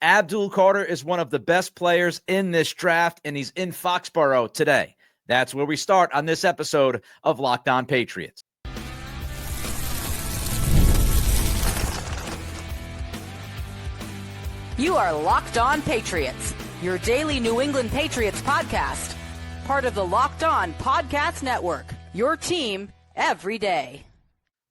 Abdul Carter is one of the best players in this draft, and he's in Foxborough today. That's where we start on this episode of Locked On Patriots. You are Locked On Patriots, your daily New England Patriots podcast. Part of the Locked On Podcast Network, your team every day.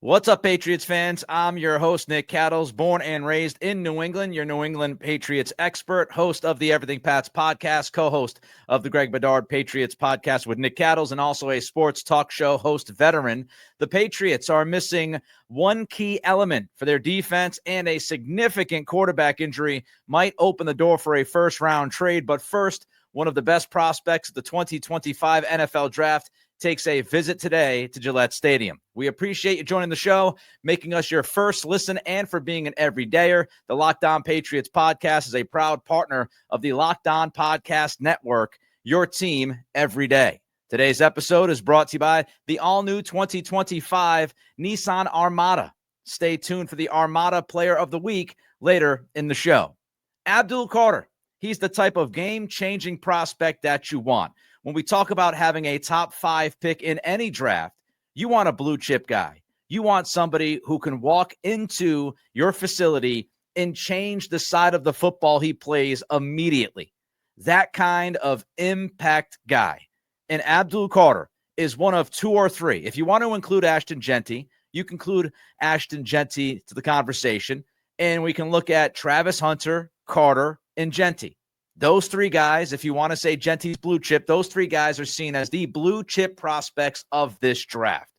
What's up, Patriots fans? I'm your host, Nick Cattles, born and raised in New England, your New England Patriots expert, host of the Everything Pats podcast, co-host of the Greg Bedard Patriots podcast with Nick Cattles, and also a sports talk show host veteran. The Patriots are missing one key element for their defense, and a significant quarterback injury might open the door for a first-round trade. But first, one of the best prospects of the 2025 NFL Draft takes a visit today to Gillette Stadium. We appreciate you joining the show, making us your first listen, and for being an everydayer. The Locked On Patriots podcast is a proud partner of the Locked On Podcast Network, your team every day. Today's episode is brought to you by the all-new 2025 Nissan Armada. Stay tuned for the Armada Player of the Week later in the show. Abdul Carter, he's the type of game-changing prospect that you want. When we talk about having a top 5 pick in any draft, you want a blue chip guy. You want somebody who can walk into your facility and change the side of the football he plays immediately. That kind of impact guy. And Abdul Carter is one of 2 or 3. If you want to include Ashton Jeanty, you can include Ashton Jeanty to the conversation. And we can look at Travis Hunter, Carter, and Jeanty. Those 3 guys, if you want to say Genty's blue chip, those 3 guys are seen as the blue chip prospects of this draft.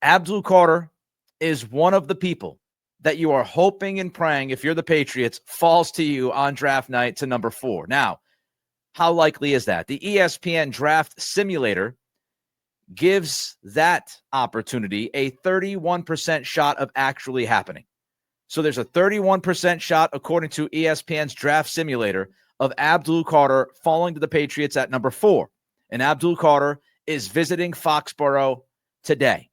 Abdul Carter is one of the people that you are hoping and praying, if you're the Patriots, falls to you on draft night to number 4. Now, how likely is that? The ESPN Draft Simulator gives that opportunity a 31% shot of actually happening. So there's a 31% shot, according to ESPN's Draft Simulator, of Abdul Carter falling to the Patriots at number 4. And Abdul Carter is visiting Foxborough today.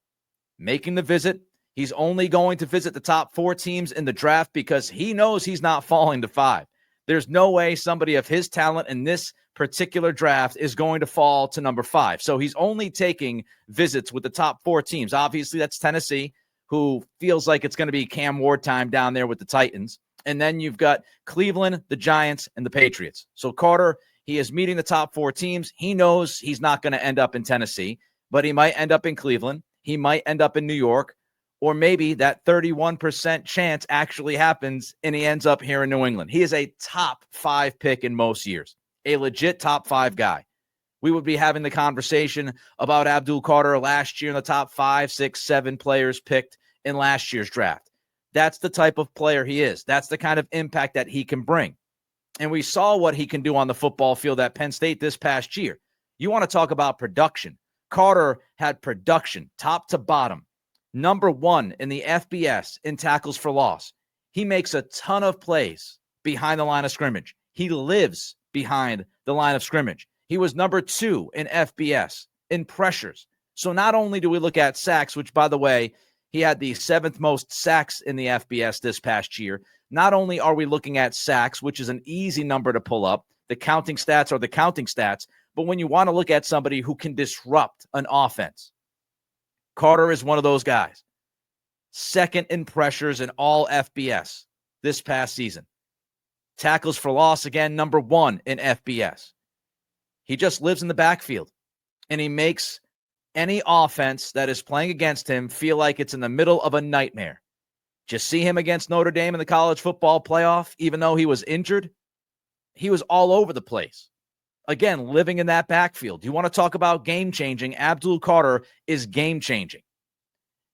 Making the visit, he's only going to visit the top 4 teams in the draft because he knows he's not falling to 5. There's no way somebody of his talent in this particular draft is going to fall to number 5. So he's only taking visits with the top 4 teams. Obviously, that's Tennessee, who feels like it's going to be Cam Ward time down there with the Titans. And then you've got Cleveland, the Giants, and the Patriots. So Carter, he is meeting the top 4 teams. He knows he's not going to end up in Tennessee, but he might end up in Cleveland. He might end up in New York, or maybe that 31% chance actually happens and he ends up here in New England. He is a top 5 pick in most years, a legit top 5 guy. We would be having the conversation about Abdul Carter last year in the top 5, 6, 7 players picked in last year's draft. That's the type of player he is. That's the kind of impact that he can bring. And we saw what he can do on the football field at Penn State this past year. You want to talk about production. Carter had production, top to bottom. Number 1 in the FBS in tackles for loss. He makes a ton of plays behind the line of scrimmage. He lives behind the line of scrimmage. He was number 2 in FBS in pressures. So not only do we look at sacks, which, by the way, he had the 7th most sacks in the FBS this past year. Not only are we looking at sacks, which is an easy number to pull up, the counting stats are the counting stats, but when you want to look at somebody who can disrupt an offense, Carter is one of those guys. 2nd in pressures in all FBS this past season. Tackles for loss, again, number 1 in FBS. He just lives in the backfield, and he makes any offense that is playing against him feel like it's in the middle of a nightmare. Just see him against Notre Dame in the college football playoff. Even though he was injured, he was all over the place. Again, living in that backfield. You want to talk about game-changing? Abdul Carter is game-changing.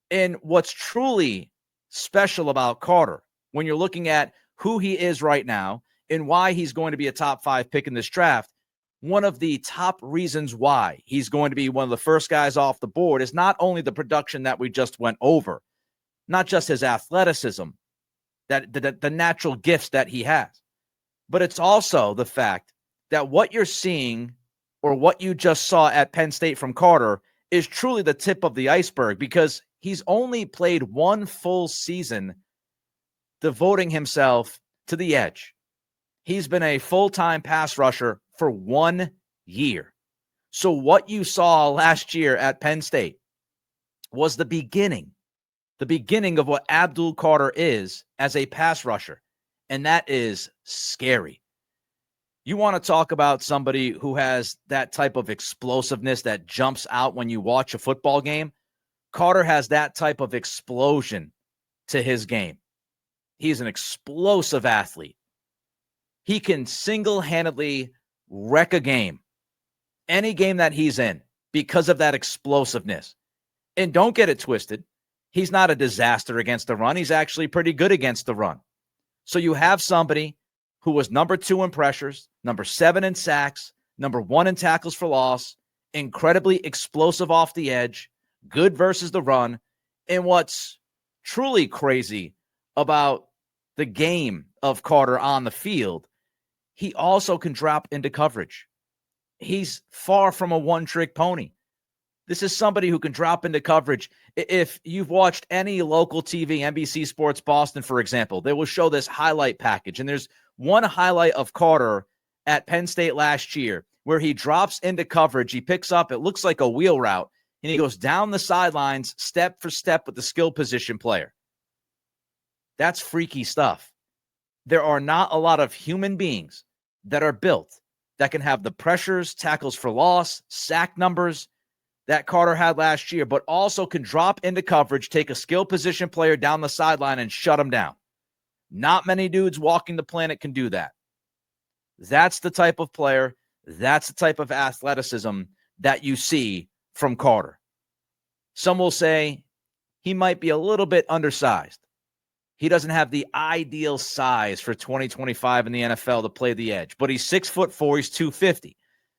And what's truly special about Carter, when you're looking at who he is right now and why he's going to be a top 5 pick in this draft, one of the top reasons why he's going to be one of the first guys off the board is not only the production that we just went over, not just his athleticism, that the natural gifts that he has, but it's also the fact that what you're seeing or what you just saw at Penn State from Carter is truly the tip of the iceberg, because he's only played 1 full season devoting himself to the edge. He's been a full-time pass rusher for 1 year. So what you saw last year at Penn State was the beginning of what Abdul Carter is as a pass rusher. And that is scary. You want to talk about somebody who has that type of explosiveness that jumps out when you watch a football game? Carter has that type of explosion to his game. He's an explosive athlete. He can single-handedly wreck a game, any game that he's in, because of that explosiveness. And don't get it twisted. He's not a disaster against the run. He's actually pretty good against the run. So you have somebody who was number 2 in pressures, number 7 in sacks, number 1 in tackles for loss, incredibly explosive off the edge, good versus the run. And what's truly crazy about the game of Carter on the field, he also can drop into coverage. He's far from a one-trick pony. This is somebody who can drop into coverage. If you've watched any local TV, NBC Sports Boston, for example, they will show this highlight package. And there's one highlight of Carter at Penn State last year where he drops into coverage. He picks up, it looks like a wheel route, and he goes down the sidelines step for step with the skill position player. That's freaky stuff. There are not a lot of human beings that are built that can have the pressures, tackles for loss, sack numbers that Carter had last year, but also can drop into coverage, take a skill position player down the sideline and shut him down. Not many dudes walking the planet can do that. That's the type of player, that's the type of athleticism that you see from Carter. Some will say he might be a little bit undersized. He doesn't have the ideal size for 2025 in the NFL to play the edge, but he's 6'4", he's 250.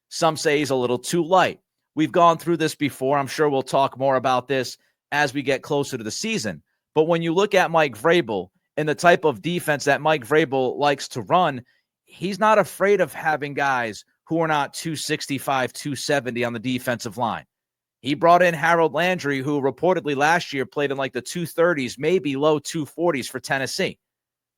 Some say he's a little too light. We've gone through this before. I'm sure we'll talk more about this as we get closer to the season. But when you look at Mike Vrabel and the type of defense that Mike Vrabel likes to run, he's not afraid of having guys who are not 265, 270 on the defensive line. He brought in Harold Landry, who reportedly last year played in like the 230s, maybe low 240s for Tennessee.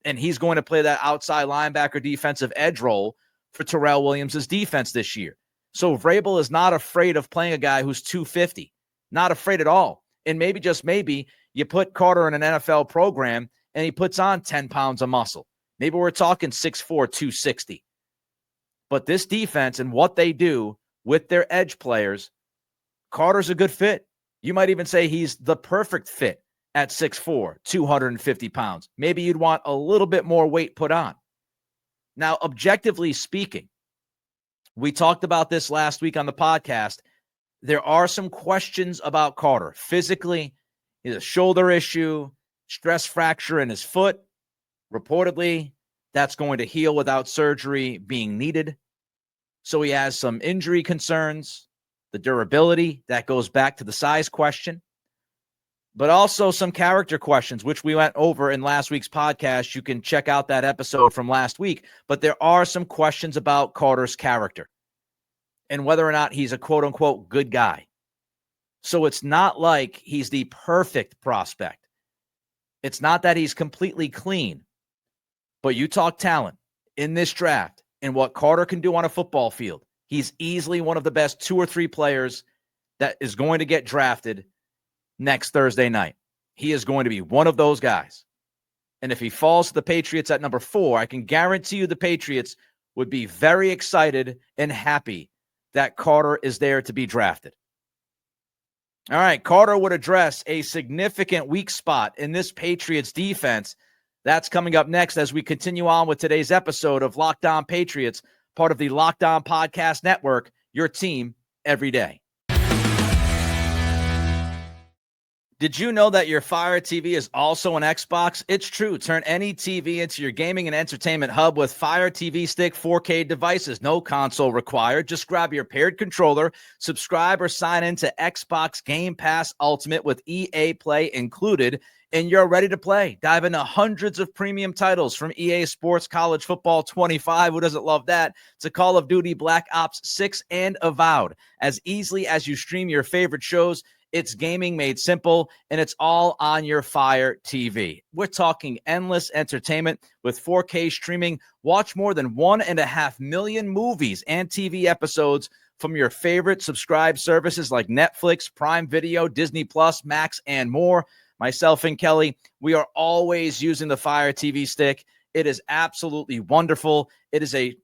And he's going to play that outside linebacker defensive edge role for Terrell Williams' defense this year. So Vrabel is not afraid of playing a guy who's 250, not afraid at all. And maybe, just maybe, you put Carter in an NFL program and he puts on 10 pounds of muscle. Maybe we're talking 6'4", 260. But this defense and what they do with their edge players, Carter's a good fit. You might even say he's the perfect fit at 6'4", 250 pounds. Maybe you'd want a little bit more weight put on. Now, objectively speaking, we talked about this last week on the podcast. There are some questions about Carter. Physically, he has a shoulder issue, stress fracture in his foot. Reportedly, that's going to heal without surgery being needed. So he has some injury concerns. The durability, that goes back to the size question. But also some character questions, which we went over in last week's podcast. You can check out that episode from last week. But there are some questions about Carter's character and whether or not he's a quote-unquote good guy. So it's not like he's the perfect prospect. It's not that he's completely clean. But you talk talent in this draft and what Carter can do on a football field. He's easily one of the best 2 or 3 players that is going to get drafted next Thursday night. He is going to be one of those guys. And if he falls to the Patriots at number 4, I can guarantee you the Patriots would be very excited and happy that Carter is there to be drafted. All right, Carter would address a significant weak spot in this Patriots defense. That's coming up next as we continue on with today's episode of Locked On Patriots, part of the Locked On Podcast Network, your team every day. Did you know that your Fire TV is also an Xbox? It's true. Turn any TV into your gaming and entertainment hub with Fire TV Stick 4K devices. No console required. Just grab your paired controller, subscribe or sign in to Xbox Game Pass Ultimate with EA Play included, and you're ready to play. Dive into hundreds of premium titles from EA Sports College Football 25. Who doesn't love that? To Call of Duty Black Ops 6 and Avowed. As easily as you stream your favorite shows, It's gaming made simple, and it's all on your Fire TV. We're talking endless entertainment with 4K streaming. Watch more than 1.5 million movies and TV episodes from your favorite subscribed services like Netflix, Prime Video, Disney Plus, Max, and more. Myself and Kelly, we are always using the Fire TV stick. It is absolutely wonderful. It is a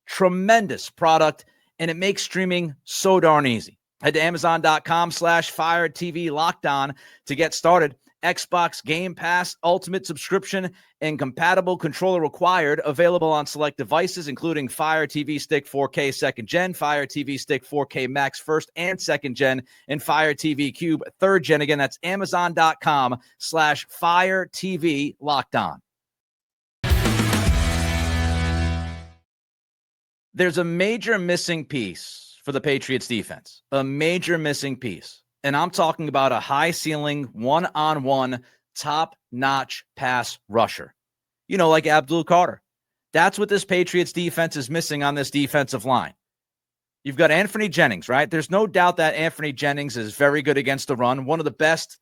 tremendous product, and it makes streaming so darn easy. Head to Amazon.com/Fire TV Lockdown to get started. Xbox Game Pass Ultimate subscription and compatible controller required. Available on select devices, including Fire TV Stick 4K 2nd Gen, Fire TV Stick 4K Max 1st and 2nd Gen, and Fire TV Cube 3rd Gen. Again, that's Amazon.com/Fire TV Lockdown. There's a major missing piece for the Patriots defense, a major missing piece. And I'm talking about a high-ceiling, one-on-one, top-notch pass rusher. You know, like Abdul Carter. That's what this Patriots defense is missing on this defensive line. You've got Anthony Jennings, right? There's no doubt that Anthony Jennings is very good against the run, one of the best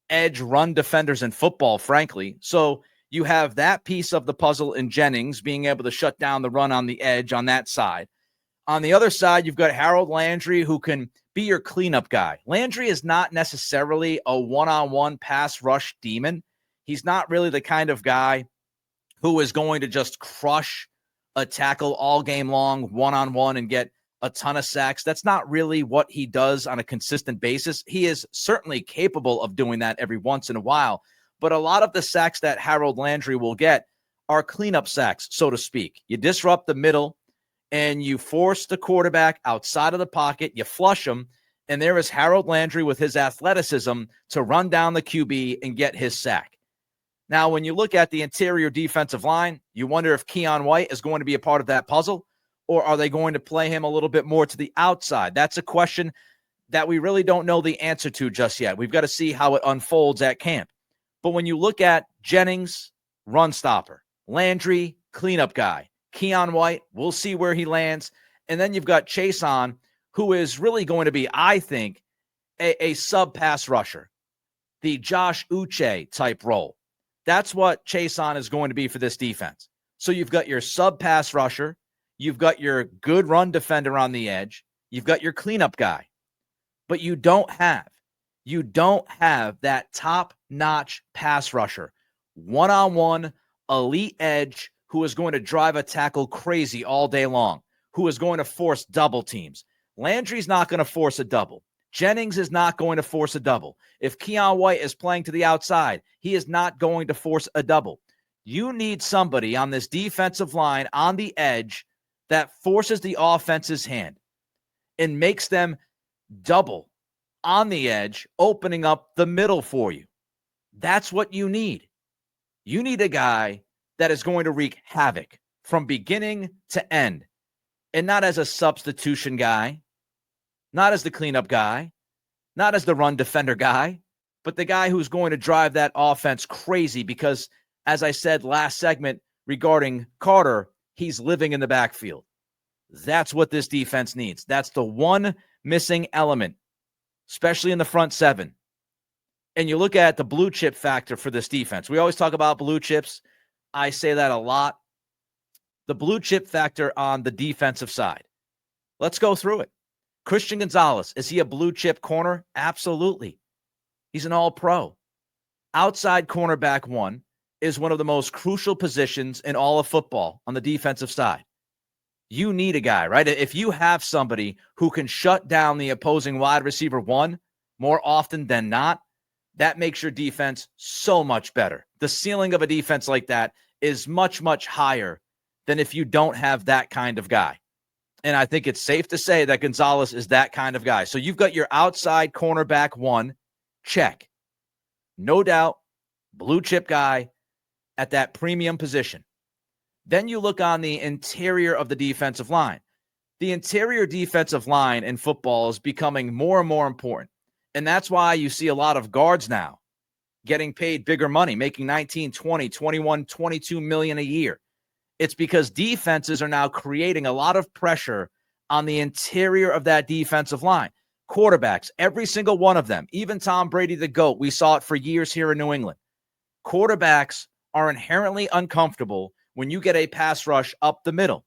edge run defenders in football, frankly. So you have that piece of the puzzle in Jennings being able to shut down the run on the edge on that side. On the other side, you've got Harold Landry, who can be your cleanup guy. Landry is not necessarily a one-on-one pass rush demon. He's not really the kind of guy who is going to just crush a tackle all game long, one-on-one, and get a ton of sacks. That's not really what he does on a consistent basis. He is certainly capable of doing that every once in a while, but a lot of the sacks that Harold Landry will get are cleanup sacks, so to speak. You disrupt the middle, and you force the quarterback outside of the pocket, you flush him, and there is Harold Landry with his athleticism to run down the QB and get his sack. Now, when you look at the interior defensive line, you wonder if Keion White is going to be a part of that puzzle, or are they going to play him a little bit more to the outside? That's a question that we really don't know the answer to just yet. We've got to see how it unfolds at camp. But when you look at Jennings, run stopper, Landry, cleanup guy, Keion White, we'll see where he lands. And then you've got Chason, who is really going to be, I think, a sub-pass rusher, the Josh Uche type role. That's what Chason is going to be for this defense. So you've got your sub-pass rusher, you've got your good run defender on the edge, you've got your cleanup guy, but you don't have that top-notch pass rusher, one-on-one, elite edge, who is going to drive a tackle crazy all day long, who is going to force double teams. Landry's not going to force a double. Jennings is not going to force a double. If Keion White is playing to the outside, he is not going to force a double. You need somebody on this defensive line on the edge that forces the offense's hand and makes them double on the edge, opening up the middle for you. That's what you need. You need a guy that is going to wreak havoc from beginning to end, and not as a substitution guy, not as the cleanup guy, not as the run defender guy, but the guy who's going to drive that offense crazy because, as I said last segment regarding Carter, he's living in the backfield. That's what this defense needs. That's the one missing element, especially in the front seven. And you look at the blue chip factor for this defense. We always talk about blue chips. I say that a lot. The blue chip factor on the defensive side. Let's go through it. Christian Gonzalez, is he a blue chip corner? Absolutely. He's an all-pro. Outside cornerback one is one of the most crucial positions in all of football on the defensive side. You need a guy, right? If you have somebody who can shut down the opposing wide receiver one more often than not, that makes your defense so much better. The ceiling of a defense like that is much, much higher than if you don't have that kind of guy. And I think it's safe to say that Gonzalez is that kind of guy. So you've got your outside cornerback one, check. No doubt, blue chip guy at that premium position. Then you look on the interior of the defensive line. The interior defensive line in football is becoming more and more important. And that's why you see a lot of guards now getting paid bigger money, making 19, 20, 21, 22 million a year. It's because defenses are now creating a lot of pressure on the interior of that defensive line. Quarterbacks, every single one of them, even Tom Brady, the GOAT, we saw it for years here in New England. Quarterbacks are inherently uncomfortable when you get a pass rush up the middle.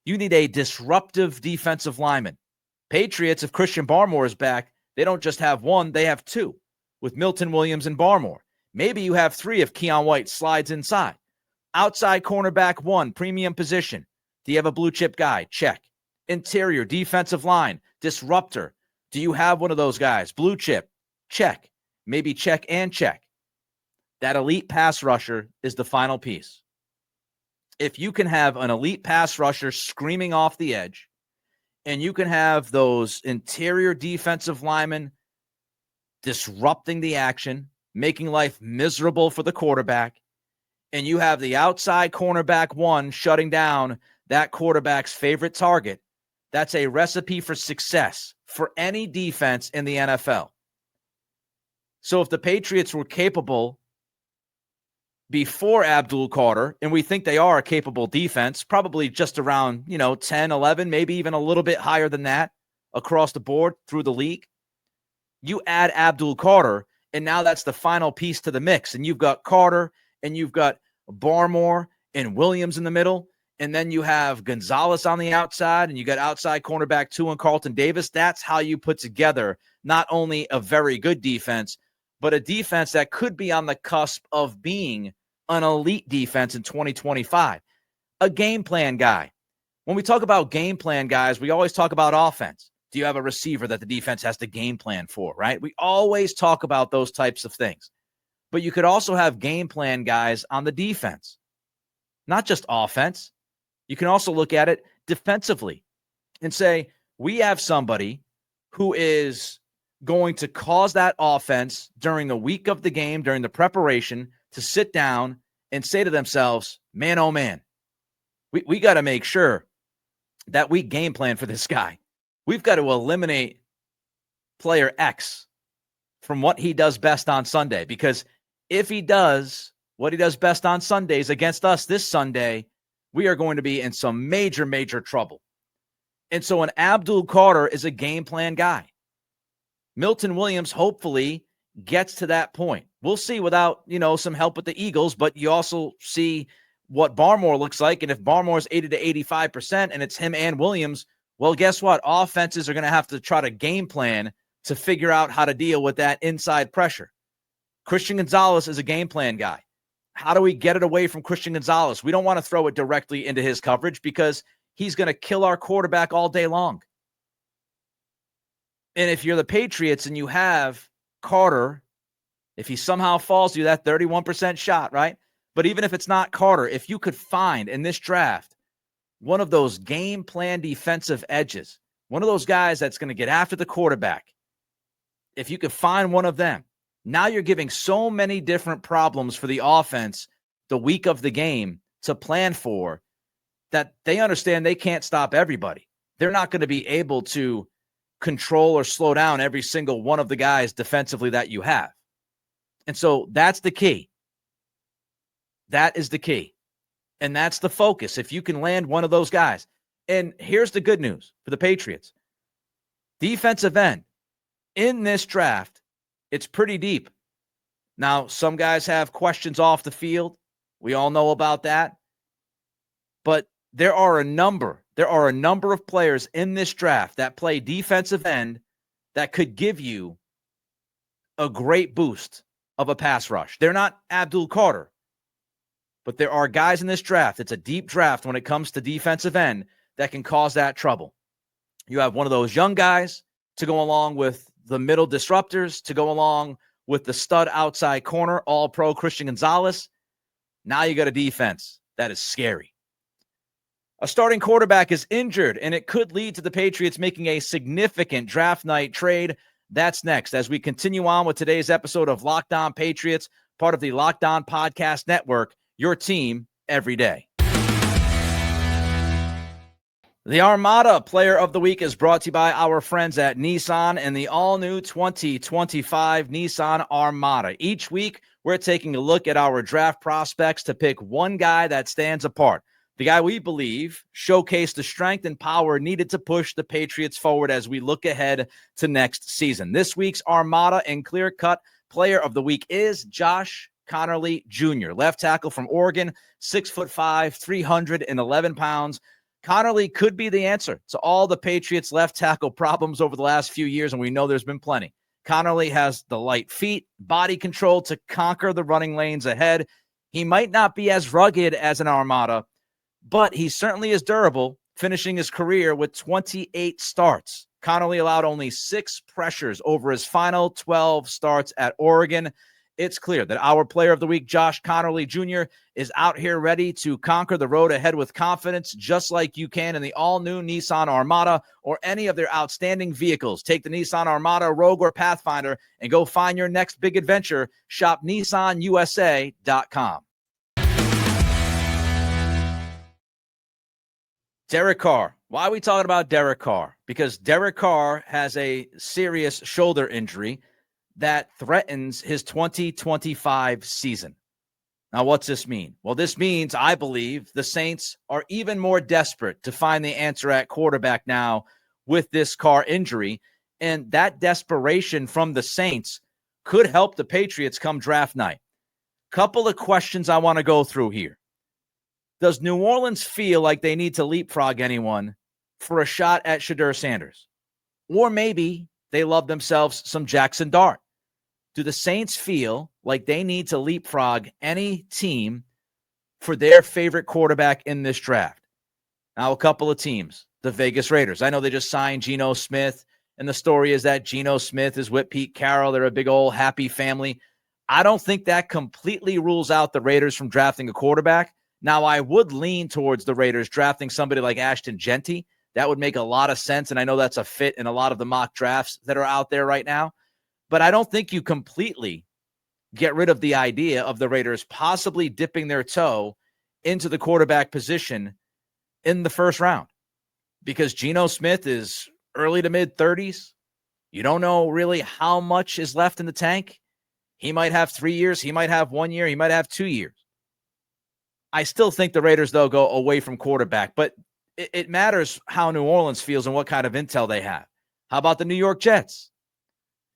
You need a disruptive defensive lineman. Patriots, if Christian Barmore is back, they don't just have one, they have two with Milton Williams and Barmore. Maybe you have three if Keon White slides inside. Outside cornerback one, premium position. Do you have a blue chip guy? Check. Interior, defensive line, disruptor. Do you have one of those guys? Blue chip? Check. Maybe check and check. That elite pass rusher is the final piece. If you can have an elite pass rusher screaming off the edge, and you can have those interior defensive linemen disrupting the action, making life miserable for the quarterback, and you have the outside cornerback one shutting down that quarterback's favorite target, that's a recipe for success for any defense in the NFL. So if the Patriots were capable before Abdul Carter, and we think they are a capable defense, probably just around, 10, 11, maybe even a little bit higher than that across the board through the league. You add Abdul Carter, and now that's the final piece to the mix. And you've got Carter, and you've got Barmore and Williams in the middle, and then you have Gonzalez on the outside, and you got outside cornerback 2 and Carlton Davis. That's how you put together not only a very good defense, but a defense that could be on the cusp of being an elite defense in 2025. A game plan guy. When we talk about game plan guys, we always talk about offense. Do you have a receiver that the defense has to game plan for, right? We always talk about those types of things. But you could also have game plan guys on the defense, not just offense. You can also look at it defensively and say, we have somebody who is going to cause that offense during the week of the game, during the preparation, to sit down and say to themselves, man, oh man, we got to make sure that we game plan for this guy. We've got to eliminate player X from what he does best on Sunday, because if he does what he does best on Sundays against us this Sunday, we are going to be in some major, major trouble. And so an Abdul Carter is a game plan guy. Milton Williams hopefully gets to that point. We'll see without, some help with the Eagles, but you also see what Barmore looks like. And if Barmore is 80 to 85% and it's him and Williams, well, guess what? Offenses are going to have to try to game plan to figure out how to deal with that inside pressure. Christian Gonzalez is a game plan guy. How do we get it away from Christian Gonzalez? We don't want to throw it directly into his coverage because he's going to kill our quarterback all day long. And if you're the Patriots and you have Carter, if he somehow falls to you, that 31% shot, right? But even if it's not Carter, if you could find in this draft one of those game plan defensive edges, one of those guys that's going to get after the quarterback, if you could find one of them, now you're giving so many different problems for the offense the week of the game to plan for that they understand they can't stop everybody. They're not going to be able to control or slow down every single one of the guys defensively that you have. And so that's the key. That is the key. And that's the focus. If you can land one of those guys. And here's the good news for the Patriots. Defensive end in this draft, it's pretty deep. Now, some guys have questions off the field. We all know about that. But there are a number of players in this draft that play defensive end that could give you a great boost of a pass rush. They're not Abdul Carter, but there are guys in this draft. It's a deep draft when it comes to defensive end that can cause that trouble. You have one of those young guys to go along with the middle disruptors, to go along with the stud outside corner, all-pro Christian Gonzalez. Now you got a defense that is scary. A starting quarterback is injured, and it could lead to the Patriots making a significant draft night trade. That's next as we continue on with today's episode of Locked On Patriots, part of the Locked On Podcast Network, your team every day. The Armada Player of the Week is brought to you by our friends at Nissan and the all-new 2025 Nissan Armada. Each week, we're taking a look at our draft prospects to pick one guy that stands apart. The guy we believe showcased the strength and power needed to push the Patriots forward as we look ahead to next season. This week's Armada and clear-cut player of the week is Josh Conerly Jr., left tackle from Oregon, 6'5", 311 pounds. Conerly could be the answer to all the Patriots' left tackle problems over the last few years, and we know there's been plenty. Conerly has the light feet, body control to conquer the running lanes ahead. He might not be as rugged as an Armada, but he certainly is durable, finishing his career with 28 starts. Conerly allowed only 6 pressures over his final 12 starts at Oregon. It's clear that our player of the week, Josh Conerly Jr., is out here ready to conquer the road ahead with confidence, just like you can in the all-new Nissan Armada or any of their outstanding vehicles. Take the Nissan Armada, Rogue, or Pathfinder and go find your next big adventure. Shop NissanUSA.com. Derek Carr. Why are we talking about Derek Carr? Because Derek Carr has a serious shoulder injury that threatens his 2025 season. Now, what's this mean? Well, this means, I believe, the Saints are even more desperate to find the answer at quarterback now with this Carr injury, and that desperation from the Saints could help the Patriots come draft night. Couple of questions I want to go through here. Does New Orleans feel like they need to leapfrog anyone for a shot at Shedeur Sanders? Or maybe they love themselves some Jackson Dart. Do the Saints feel like they need to leapfrog any team for their favorite quarterback in this draft? Now, a couple of teams. The Vegas Raiders. I know they just signed Geno Smith, and the story is that Geno Smith is with Pete Carroll. They're a big old happy family. I don't think that completely rules out the Raiders from drafting a quarterback. Now, I would lean towards the Raiders drafting somebody like Ashton Genty. That would make a lot of sense, and I know that's a fit in a lot of the mock drafts that are out there right now. But I don't think you completely get rid of the idea of the Raiders possibly dipping their toe into the quarterback position in the first round, because Geno Smith is early to mid-30s. You don't know really how much is left in the tank. He might have 3 years. He might have 1 year. He might have 2 years. I still think the Raiders, though, go away from quarterback, but it matters how New Orleans feels and what kind of intel they have. How about the New York Jets?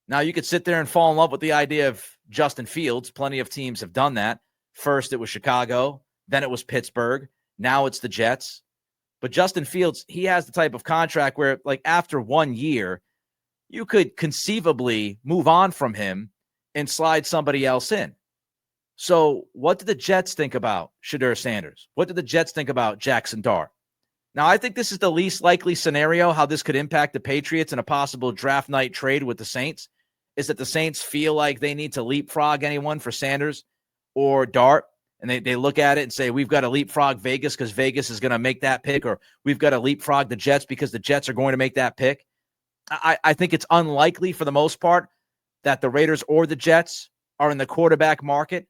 Now, you could sit there and fall in love with the idea of Justin Fields. Plenty of teams have done that. First, it was Chicago. Then it was Pittsburgh. Now it's the Jets. But Justin Fields, he has the type of contract where, like, after 1 year, you could conceivably move on from him and slide somebody else in. So what did the Jets think about Shedeur Sanders? What did the Jets think about Jackson Dart? Now, I think this is the least likely scenario how this could impact the Patriots in a possible draft night trade with the Saints, is that the Saints feel like they need to leapfrog anyone for Sanders or Dart, and they look at it and say, we've got to leapfrog Vegas because Vegas is going to make that pick, or we've got to leapfrog the Jets because the Jets are going to make that pick. I think it's unlikely for the most part that the Raiders or the Jets are in the quarterback market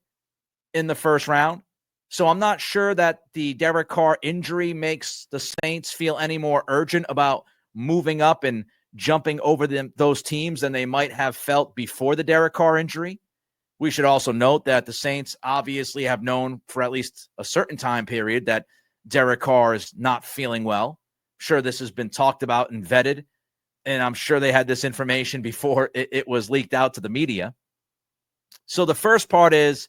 in the first round. So I'm not sure that the Derek Carr injury makes the Saints feel any more urgent about moving up and jumping over those teams than they might have felt before the Derek Carr injury. We should also note that the Saints obviously have known for at least a certain time period that Derek Carr is not feeling well. I'm sure this has been talked about and vetted, and I'm sure they had this information before it was leaked out to the media. So the first part is,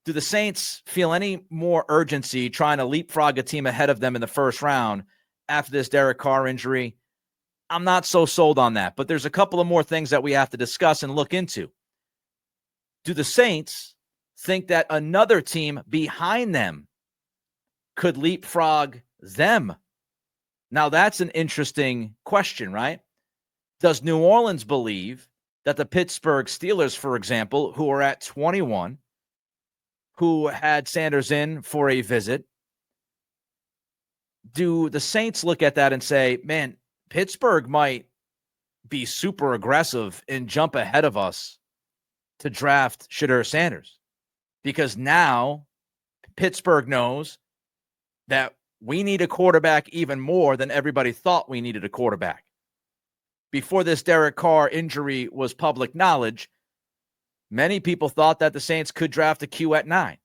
do the Saints feel any more urgency trying to leapfrog a team ahead of them in the first round after this Derek Carr injury? I'm not so sold on that, but there's a couple of more things that we have to discuss and look into. Do the Saints think that another team behind them could leapfrog them? Now, that's an interesting question, right? Does New Orleans believe that the Pittsburgh Steelers, for example, who are at 21, who had Sanders in for a visit, do the Saints look at that and say, man, Pittsburgh might be super aggressive and jump ahead of us to draft Shedeur Sanders? Because now Pittsburgh knows that we need a quarterback even more than everybody thought we needed a quarterback. Before this Derek Carr injury was public knowledge, many people thought that the Saints could draft a Q at 9.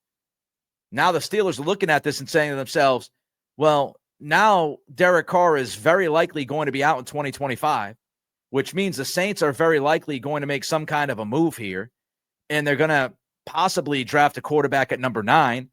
Now the Steelers are looking at this and saying to themselves, Well, now Derek Carr is very likely going to be out in 2025, which means the Saints are very likely going to make some kind of a move here, and they're going to possibly draft a quarterback at number 9.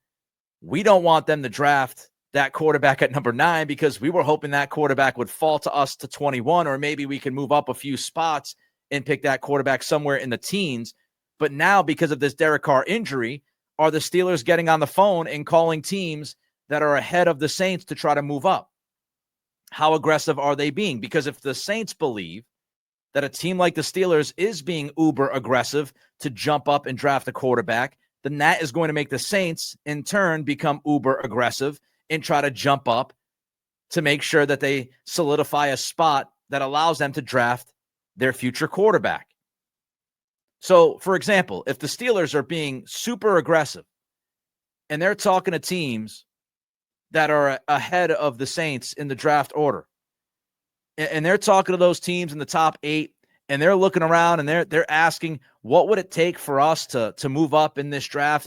We don't want them to draft that quarterback at number 9 because we were hoping that quarterback would fall to us to 21, or maybe we can move up a few spots and pick that quarterback somewhere in the teens. But now, because of this Derek Carr injury, are the Steelers getting on the phone and calling teams that are ahead of the Saints to try to move up? How aggressive are they being? Because if the Saints believe that a team like the Steelers is being uber aggressive to jump up and draft a quarterback, then that is going to make the Saints in turn become uber aggressive and try to jump up to make sure that they solidify a spot that allows them to draft their future quarterback. So, for example, if the Steelers are being super aggressive and they're talking to teams that are ahead of the Saints in the draft order, and they're talking to those teams in the top 8, and they're looking around and they're asking, what would it take for us to move up in this draft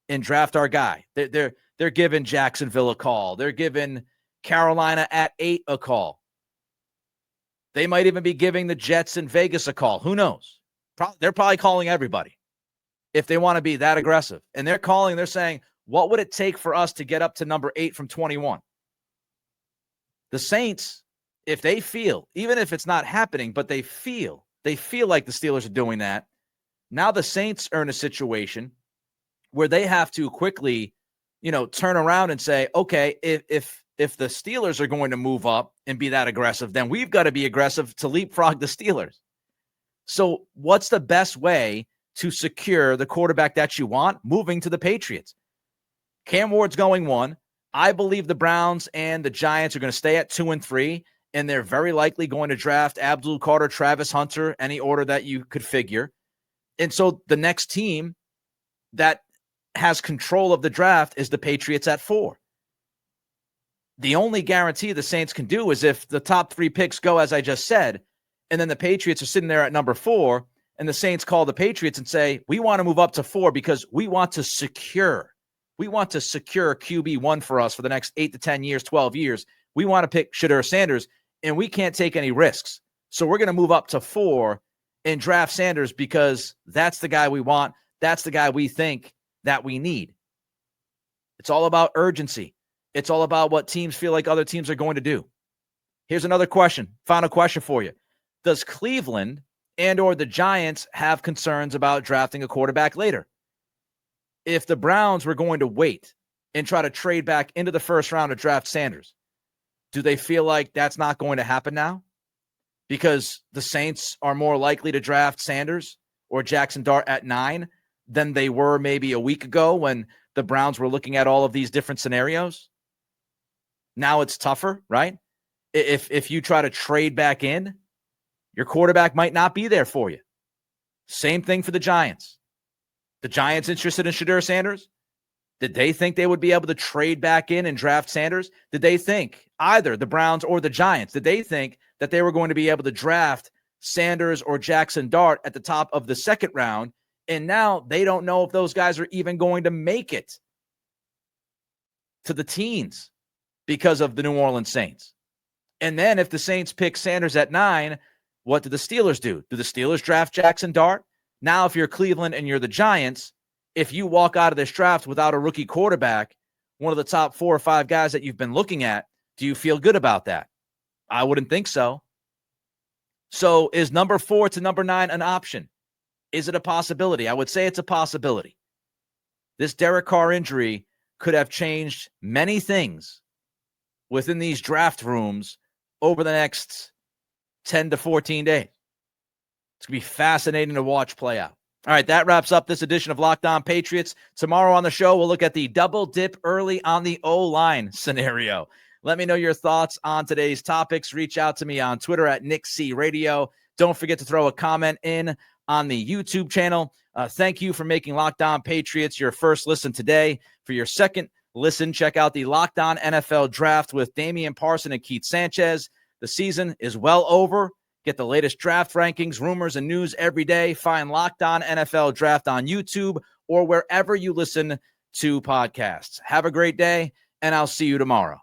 and draft our guy? They're giving Jacksonville a call. They're giving Carolina at 8 a call. They might even be giving the Jets in Vegas a call. Who knows? They're probably calling everybody if they want to be that aggressive. And they're calling, they're saying, what would it take for us to get up to number 8 from 21? The Saints, if they feel, even if it's not happening, but they feel like the Steelers are doing that, now the Saints are in a situation where they have to quickly, turn around and say, okay, if the Steelers are going to move up and be that aggressive, then we've got to be aggressive to leapfrog the Steelers. So what's the best way to secure the quarterback that you want? Moving to the Patriots. Cam Ward's going 1. I believe the Browns and the Giants are going to stay at 2 and 3, and they're very likely going to draft Abdul Carter, Travis Hunter, any order that you could figure. And so the next team that has control of the draft is the Patriots at 4. The only guarantee the Saints can do is if the top 3 picks go, as I just said, and then the Patriots are sitting there at number 4, and the Saints call the Patriots and say, we want to move up to 4 because we want to secure QB1 for us for the next 8 to 10 years, 12 years. We want to pick Shedeur Sanders, and we can't take any risks. So we're going to move up to 4 and draft Sanders because that's the guy we want. That's the guy we think that we need. It's all about urgency. It's all about what teams feel like other teams are going to do. Here's another question. Final question for you. Does Cleveland and or the Giants have concerns about drafting a quarterback later? If the Browns were going to wait and try to trade back into the first round to draft Sanders, do they feel like that's not going to happen now? Because the Saints are more likely to draft Sanders or Jackson Dart at 9 than they were maybe a week ago when the Browns were looking at all of these different scenarios? Now it's tougher, right? If you try to trade back in, your quarterback might not be there for you. Same thing for the Giants. The Giants interested in Shedeur Sanders? Did they think they would be able to trade back in and draft Sanders? Did they think, either the Browns or the Giants, did they think that they were going to be able to draft Sanders or Jackson Dart at the top of the second round? And now they don't know if those guys are even going to make it to the teens because of the New Orleans Saints. And then if the Saints pick Sanders at 9, what do the Steelers do? Do the Steelers draft Jackson Dart? Now, if you're Cleveland and you're the Giants, if you walk out of this draft without a rookie quarterback, one of the top 4 or 5 guys that you've been looking at, do you feel good about that? I wouldn't think so. So is number 4 to number 9 an option? Is it a possibility? I would say it's a possibility. This Derek Carr injury could have changed many things within these draft rooms over the next 10 to 14 days. It's going to be fascinating to watch play out. All right, that wraps up this edition of Locked On Patriots. Tomorrow on the show, we'll look at the double dip early on the O-line scenario. Let me know your thoughts on today's topics. Reach out to me on Twitter at NickCRadio. Don't forget to throw a comment in on the YouTube channel. Thank you for making Locked On Patriots your first listen today. For your second listen, check out the Locked On NFL Draft with Damian Parson and Keith Sanchez. The season is well over. Get the latest draft rankings, rumors, and news every day. Find Locked On NFL Draft on YouTube or wherever you listen to podcasts. Have a great day, and I'll see you tomorrow.